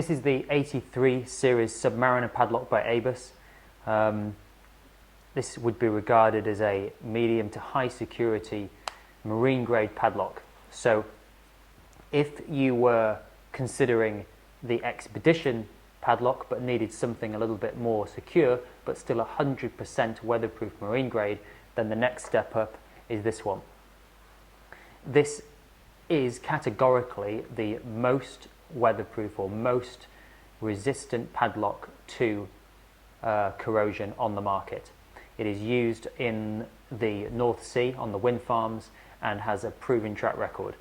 This is the 83 series Submariner padlock by ABUS. This would be regarded as a medium to high security marine grade padlock. So if you were considering the expedition padlock but needed something a little bit more secure but still 100% weatherproof marine grade, then the next step up is this one. This is categorically the most weatherproof or most resistant padlock to corrosion on the market. It is used in the North Sea on the wind farms and has a proven track record.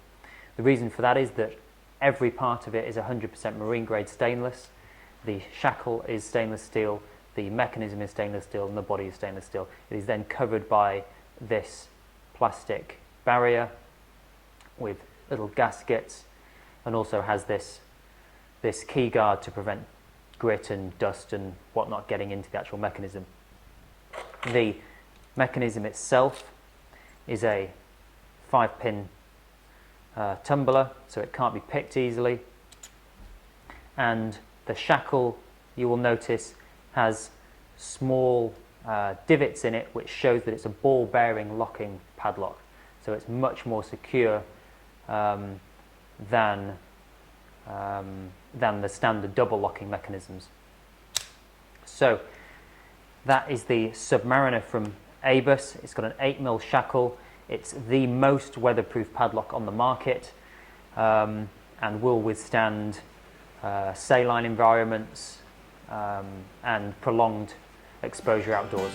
The reason for that is that every part of it is 100% marine grade stainless. The shackle is stainless steel, the mechanism is stainless steel, and the body is stainless steel. It is then covered by this plastic barrier with little gaskets, and also has this key guard to prevent grit and dust and whatnot getting into the actual mechanism. The mechanism itself is a 5-pin tumbler, so it can't be picked easily, and the shackle, you will notice, has small divots in it which shows that it's a ball bearing locking padlock, so it's much more secure than the standard double locking mechanisms. So that is the Submariner from ABUS. It's got an 8mm shackle. It's the most weatherproof padlock on the market, and will withstand saline environments and prolonged exposure outdoors.